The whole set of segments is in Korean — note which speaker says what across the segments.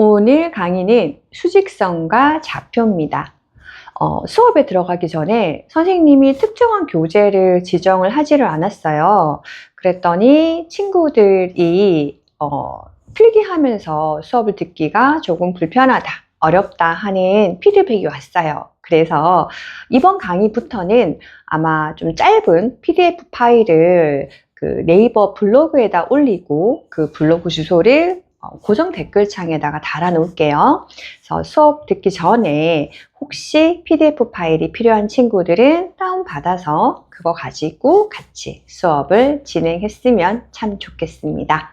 Speaker 1: 오늘 강의는 수직선과 좌표입니다. 수업에 들어가기 전에 선생님이 특정한 교재를 지정을 하지를 않았어요. 그랬더니 친구들이 필기하면서 수업을 듣기가 조금 불편하다, 어렵다 하는 피드백이 왔어요. 그래서 이번 강의부터는 아마 좀 짧은 PDF 파일을 네이버 블로그에다 올리고 그 블로그 주소를 고정 댓글창에다가 달아 놓을게요. 그래서 수업 듣기 전에 혹시 PDF 파일이 필요한 친구들은 다운받아서 그거 가지고 같이 수업을 진행했으면 참 좋겠습니다.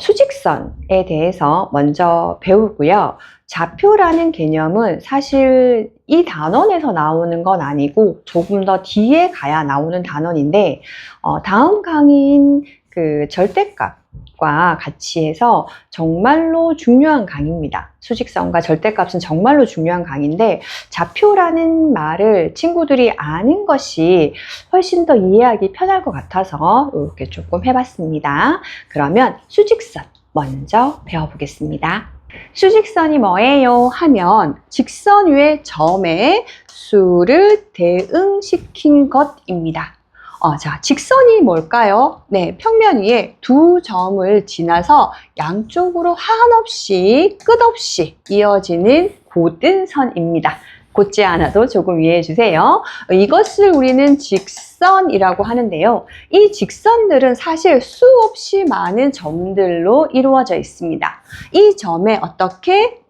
Speaker 1: 수직선에 대해서 먼저 배우고요. 좌표라는 개념은 사실 이 단원에서 나오는 건 아니고 조금 더 뒤에 가야 나오는 단원인데 다음 강의인 절대값과 같이 해서 정말로 중요한 강의입니다. 수직선과 절대값은 정말로 중요한 강의인데 좌표라는 말을 친구들이 아는 것이 훨씬 더 이해하기 편할 것 같아서 이렇게 조금 해봤습니다. 그러면 수직선 먼저 배워보겠습니다. 수직선이 뭐예요? 하면 직선 위의 점에 수를 대응시킨 것입니다. 자, 직선이 뭘까요? 네, 평면 위에 두 점을 지나서 양쪽으로 한없이 끝없이 이어지는 곧은 선입니다. 곧지 않아도 조금 이해해 주세요. 이것을 우리는 직선이라고 하는데요. 이 직선들은 사실 수없이 많은 점들로 이루어져 있습니다. 이 점에 어떻게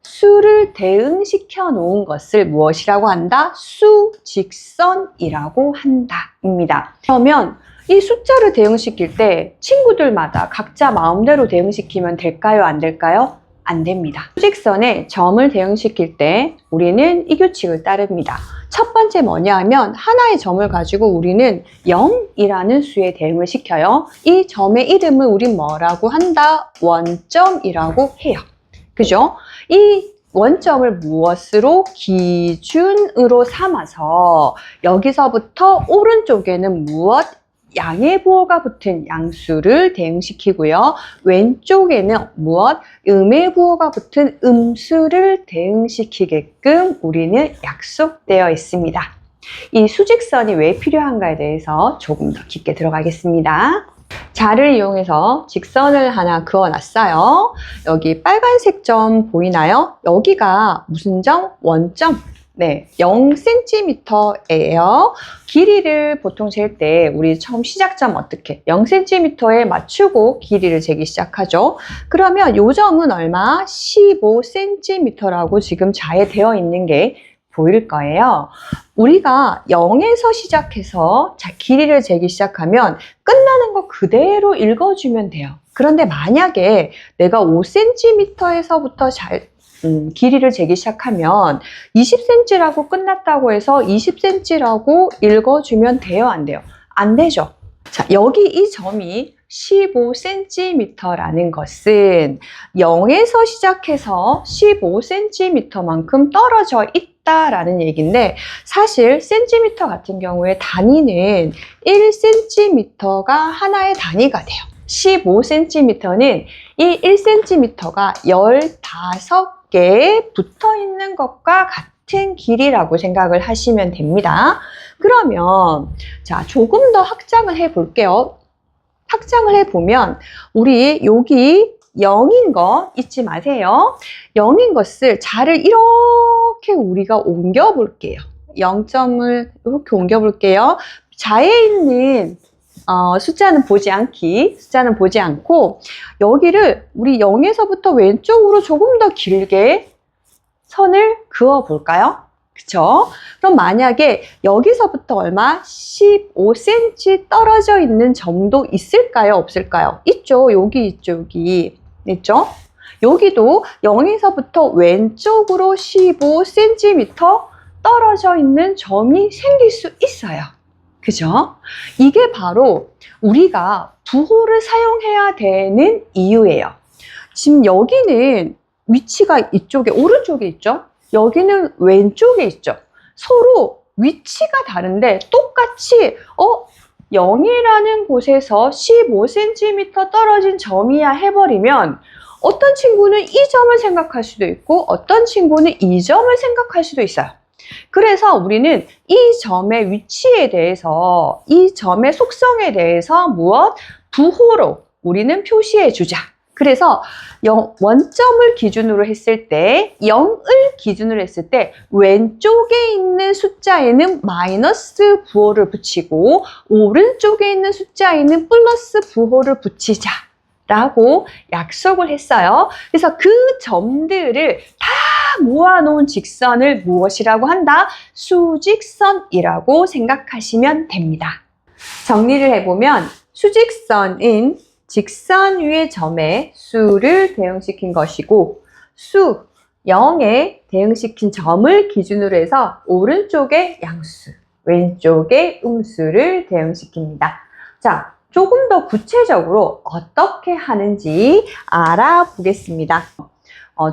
Speaker 1: 수를 대응시켜 놓은 것을 무엇이라고 한다? 수직선이라고 한다입니다. 그러면 이 숫자를 대응시킬 때 친구들마다 각자 마음대로 대응시키면 될까요? 안 될까요? 안 됩니다. 수직선에 점을 대응시킬 때 우리는 이 규칙을 따릅니다. 첫 번째 뭐냐 하면 하나의 점을 가지고 우리는 0이라는 수에 대응을 시켜요. 이 점의 이름을 우린 뭐라고 한다? 원점이라고 해요. 그죠? 이 원점을 무엇으로? 기준으로 삼아서 여기서부터 오른쪽에는 무엇? 양의 부호가 붙은 양수를 대응시키고요. 왼쪽에는 무엇? 음의 부호가 붙은 음수를 대응시키게끔 우리는 약속되어 있습니다. 이 수직선이 왜 필요한가에 대해서 조금 더 깊게 들어가겠습니다. 자를 이용해서 직선을 하나 그어놨어요. 여기 빨간색 점 보이나요? 여기가 무슨 점? 원점. 네, 0cm예요. 길이를 보통 잴 때 우리 처음 시작점 어떻게? 0cm에 맞추고 길이를 재기 시작하죠. 그러면 요 점은 얼마? 15cm라고 지금 자에 되어 있는 게 보일 거예요. 우리가 0에서 시작해서 길이를 재기 시작하면 끝나는 거 그대로 읽어주면 돼요. 그런데 만약에 내가 5cm에서부터 길이를 재기 시작하면 20cm라고 끝났다고 해서 20cm라고 읽어주면 돼요? 안 돼요? 안 되죠. 자, 여기 이 점이 15cm라는 것은 0에서 시작해서 15cm만큼 떨어져 있다라는 얘기인데 사실 cm 같은 경우에 단위는 1cm가 하나의 단위가 돼요. 15cm는 이 1cm가 15개 붙어 있는 것과 같은 길이라고 생각을 하시면 됩니다. 그러면 자, 조금 더 확장을 해 볼게요. 확장을 해보면 우리 여기 0인 거 잊지 마세요. 0인 것을 자를 이렇게 우리가 옮겨 볼게요. 0점을 이렇게 옮겨 볼게요. 자에 있는 숫자는 보지 않고 여기를 우리 0에서부터 왼쪽으로 조금 더 길게 선을 그어 볼까요? 그쵸? 그럼 만약에 여기서부터 얼마? 15cm 떨어져 있는 점도 있을까요? 없을까요? 있죠. 여기 있죠. 여기. 있죠? 여기도 0에서부터 왼쪽으로 15cm 떨어져 있는 점이 생길 수 있어요. 그죠? 이게 바로 우리가 부호를 사용해야 되는 이유예요. 지금 여기는 위치가 이쪽에 오른쪽에 있죠? 여기는 왼쪽에 있죠. 서로 위치가 다른데 똑같이 0이라는 곳에서 15cm 떨어진 점이야 해버리면 어떤 친구는 이 점을 생각할 수도 있고 어떤 친구는 이 점을 생각할 수도 있어요. 그래서 우리는 이 점의 위치에 대해서, 이 점의 속성에 대해서 무엇? 부호로 우리는 표시해 주자. 그래서 원점을 기준으로 했을 때, 0을 기준으로 했을 때 왼쪽에 있는 숫자에는 마이너스 부호를 붙이고 오른쪽에 있는 숫자에는 플러스 부호를 붙이자 라고 약속을 했어요. 그래서 그 점들을 다 모아놓은 직선을 무엇이라고 한다? 수직선이라고 생각하시면 됩니다. 정리를 해보면 수직선은 직선 위의 점에 수를 대응시킨 것이고 수 0에 대응시킨 점을 기준으로 해서 오른쪽에 양수, 왼쪽에 음수를 대응시킵니다. 자, 조금 더 구체적으로 어떻게 하는지 알아보겠습니다.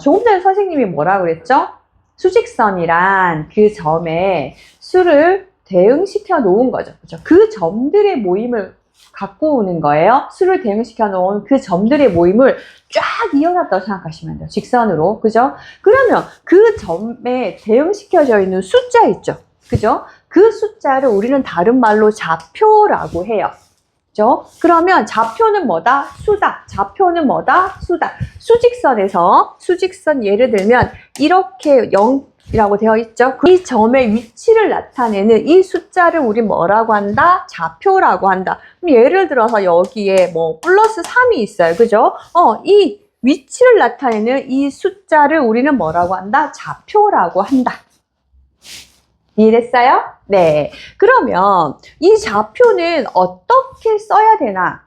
Speaker 1: 조금 전에 선생님이 뭐라고 그랬죠? 수직선이란 그 점에 수를 대응시켜 놓은 거죠. 그렇죠? 그 점들의 모임을 갖고 오는 거예요. 수를 대응시켜 놓은 그 점들의 모임을 쫙 이어놨다고 생각하시면 돼요. 직선으로. 그죠? 그러면 그 점에 대응시켜져 있는 숫자 있죠? 그죠? 그 숫자를 우리는 다른 말로 좌표라고 해요. 그죠? 그러면 좌표는 뭐다? 수다. 좌표는 뭐다? 수다. 수직선에서, 수직선 예를 들면 이렇게 0이라고 되어 있죠? 이 점의 위치를 나타내는 이 숫자를 우리 뭐라고 한다? 좌표라고 한다. 그럼 예를 들어서 여기에 뭐 플러스 3이 있어요. 그죠? 이 위치를 나타내는 이 숫자를 우리는 뭐라고 한다? 좌표라고 한다. 이해됐어요? 네. 그러면 이 좌표는 어떻게 써야 되나?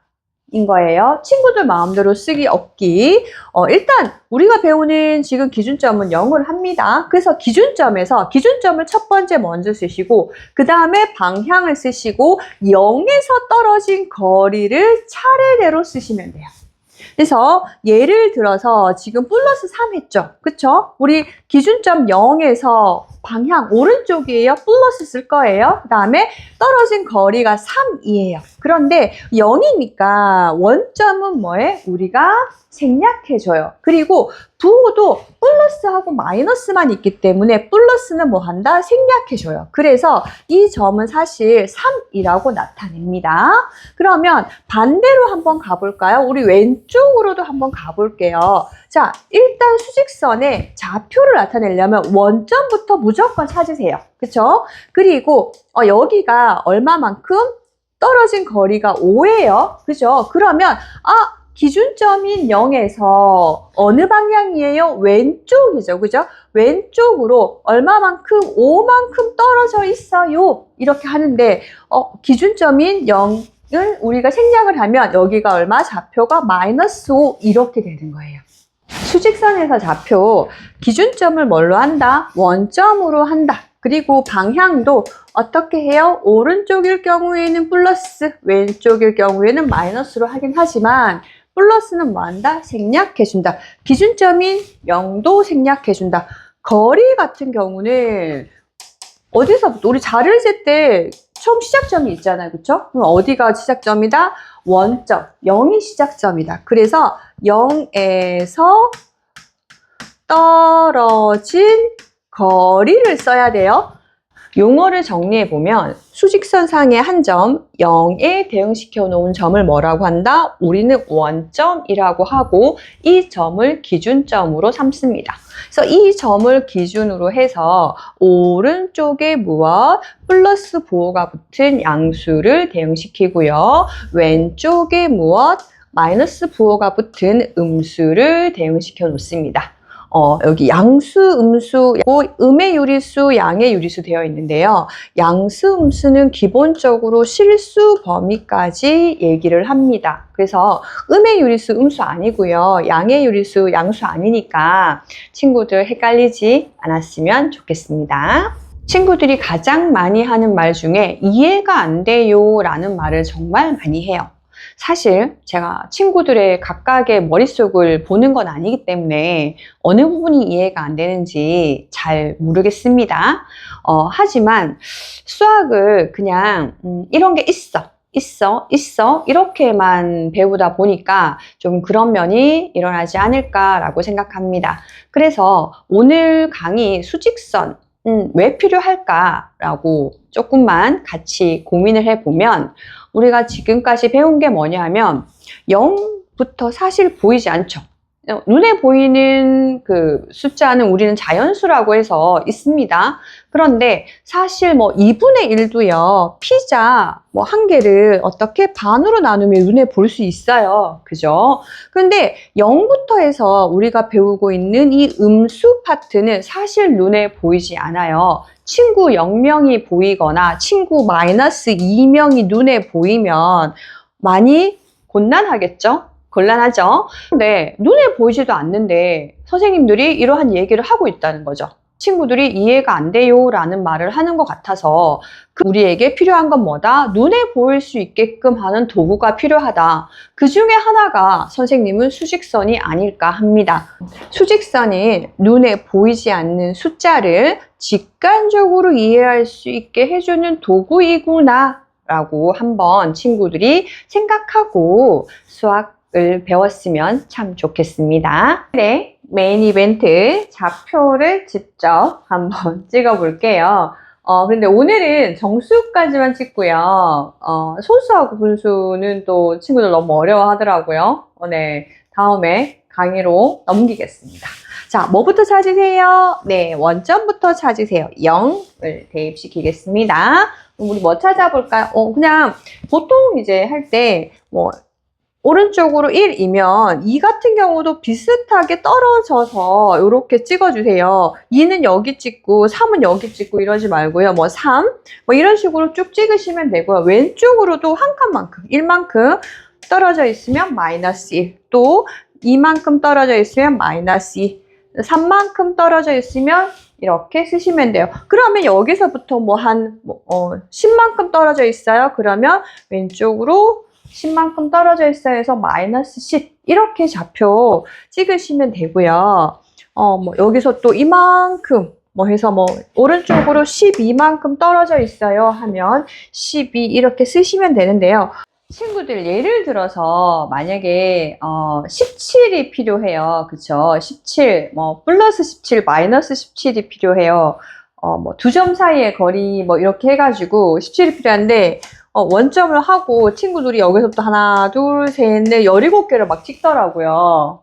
Speaker 1: 인 거예요. 친구들 마음대로 쓰기 없기. 일단 우리가 배우는 지금 기준점은 0을 합니다. 그래서 기준점에서 기준점을 첫 번째 먼저 쓰시고 그 다음에 방향을 쓰시고 0에서 떨어진 거리를 차례대로 쓰시면 돼요. 그래서 예를 들어서 지금 플러스 3 했죠? 그쵸? 우리 기준점 0에서 방향 오른쪽이에요. 플러스 쓸 거예요. 그 다음에 떨어진 거리가 3이에요. 그런데 0이니까 원점은 뭐해? 우리가 생략해줘요. 그리고 부호도 플러스하고 마이너스만 있기 때문에 플러스는 뭐 한다? 생략해줘요. 그래서 이 점은 사실 3이라고 나타냅니다. 그러면 반대로 한번 가볼까요? 우리 왼쪽으로도 한번 가볼게요. 자, 일단 수직선에 좌표를 나타내려면 원점부터 무조건 찾으세요. 그쵸? 그리고 여기가 얼마만큼? 떨어진 거리가 5예요. 그죠? 그러면 기준점인 0에서 어느 방향이에요? 왼쪽이죠. 그죠? 왼쪽으로 얼마만큼? 5만큼 떨어져 있어요. 이렇게 하는데 기준점인 0을 우리가 생략을 하면 여기가 얼마? 좌표가 마이너스 5 이렇게 되는 거예요. 수직선에서 좌표 기준점을 뭘로 한다? 원점으로 한다. 그리고 방향도 어떻게 해요? 오른쪽일 경우에는 플러스, 왼쪽일 경우에는 마이너스로 하긴 하지만 플러스는 뭐 한다? 생략해준다. 기준점인 0도 생략해준다. 거리 같은 경우는 어디서부터? 우리 자를 잴 때 처음 시작점이 있잖아요. 그쵸? 그럼 어디가 시작점이다? 원점, 0이 시작점이다. 그래서 0에서 떨어진 거리를 써야 돼요. 용어를 정리해 보면 수직선 상의 한 점 0에 대응시켜 놓은 점을 뭐라고 한다? 우리는 원점이라고 하고 이 점을 기준점으로 삼습니다. 그래서 이 점을 기준으로 해서 오른쪽에 무엇? 플러스 부호가 붙은 양수를 대응시키고요. 왼쪽에 무엇? 마이너스 부호가 붙은 음수를 대응시켜 놓습니다. 여기 양수, 음수, 음의 유리수, 양의 유리수 되어 있는데요. 양수, 음수는 기본적으로 실수 범위까지 얘기를 합니다. 그래서 음의 유리수, 음수 아니고요. 양의 유리수, 양수 아니니까 친구들 헷갈리지 않았으면 좋겠습니다. 친구들이 가장 많이 하는 말 중에 이해가 안 돼요 라는 말을 정말 많이 해요. 사실 제가 친구들의 각각의 머릿속을 보는 건 아니기 때문에 어느 부분이 이해가 안 되는지 잘 모르겠습니다. 하지만 수학을 그냥 이런 게 있어. 있어 이렇게만 배우다 보니까 좀 그런 면이 일어나지 않을까라고 생각합니다. 그래서 오늘 강의 수직선 왜 필요할까라고 조금만 같이 고민을 해보면 우리가 지금까지 배운 게 뭐냐면 0부터 사실 보이지 않죠. 눈에 보이는 그 숫자는 우리는 자연수라고 해서 있습니다. 그런데 사실 뭐 2분의 1도요. 피자 뭐 한 개를 어떻게 반으로 나누면 눈에 볼 수 있어요. 그죠? 그런데 0부터 해서 우리가 배우고 있는 이 음수 파트는 사실 눈에 보이지 않아요. 친구 0명이 보이거나 친구 마이너스 2명이 눈에 보이면 많이 곤란하겠죠? 곤란하죠? 근데 눈에 보이지도 않는데 선생님들이 이러한 얘기를 하고 있다는 거죠. 친구들이 이해가 안 돼요 라는 말을 하는 것 같아서 우리에게 필요한 건 뭐다? 눈에 보일 수 있게끔 하는 도구가 필요하다. 그 중에 하나가 선생님은 수직선이 아닐까 합니다. 수직선은 눈에 보이지 않는 숫자를 직관적으로 이해할 수 있게 해주는 도구이구나 라고 한번 친구들이 생각하고 수학을 배웠으면 참 좋겠습니다. 네, 메인 이벤트 좌표를 직접 한번 찍어 볼게요. 근데 오늘은 정수까지만 찍고요. 소수하고 분수는 또 친구들 너무 어려워 하더라고요. 네, 다음에 강의로 넘기겠습니다. 자, 뭐부터 찾으세요? 네, 원점부터 찾으세요. 0을 대입시키겠습니다. 우리 뭐 찾아볼까요? 그냥 보통 이제 할 때 오른쪽으로 1이면 2 같은 경우도 비슷하게 떨어져서 이렇게 찍어주세요. 2는 여기 찍고 3은 여기 찍고 이러지 말고요. 3 이런 식으로 쭉 찍으시면 되고요. 왼쪽으로도 한 칸만큼 1만큼 떨어져 있으면 마이너스 1, 또 2만큼 떨어져 있으면 마이너스 2, 3만큼 떨어져 있으면 이렇게 쓰시면 돼요. 그러면 여기서부터 10만큼 떨어져 있어요. 그러면 왼쪽으로 10만큼 떨어져 있어요 해서 마이너스 10 이렇게 좌표 찍으시면 되고요. 여기서 또 이만큼 해서 오른쪽으로 12만큼 떨어져 있어요 하면 12 이렇게 쓰시면 되는데요. 친구들 예를 들어서 만약에 17이 필요해요. 그쵸? 17 플러스 17 마이너스 17이 필요해요. 두 점 사이의 거리 이렇게 해가지고 17이 필요한데 원점을 하고 친구들이 여기서부터 하나, 둘, 셋, 넷, 17개를 막 찍더라고요.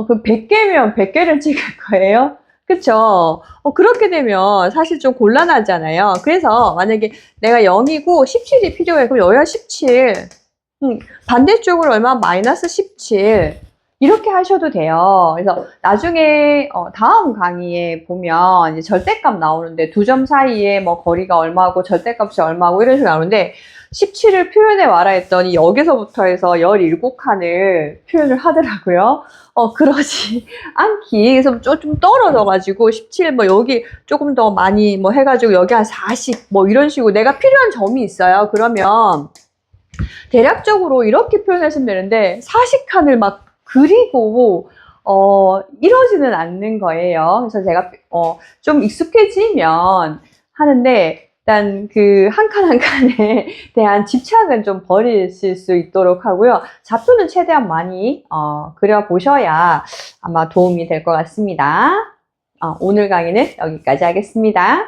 Speaker 1: 그럼 100개면 100개를 찍을 거예요? 그쵸? 그렇게 되면 사실 좀 곤란하잖아요. 그래서 만약에 내가 0이고 17이 필요해. 그럼 여기가 17. 반대쪽으로 얼마? 마이너스 17. 이렇게 하셔도 돼요. 그래서 나중에 다음 강의에 보면 이제 절대값 나오는데 두 점 사이에 거리가 얼마고 절대값이 얼마고 이런 식으로 나오는데 17을 표현해 와라 했더니 여기서부터 해서 17칸을 표현을 하더라고요. 그러지 않기. 그래서 좀 떨어져가지고 17 여기 조금 더 많이 해가지고 여기 한 40 이런 식으로 내가 필요한 점이 있어요. 그러면 대략적으로 이렇게 표현하시면 되는데 40칸을 막 그리고 이러지는 않는 거예요. 그래서 제가 좀 익숙해지면 하는데 일단 그 한 칸 한 칸에 대한 집착은 좀 버리실 수 있도록 하고요. 좌표는 최대한 많이 그려보셔야 아마 도움이 될 것 같습니다. 오늘 강의는 여기까지 하겠습니다.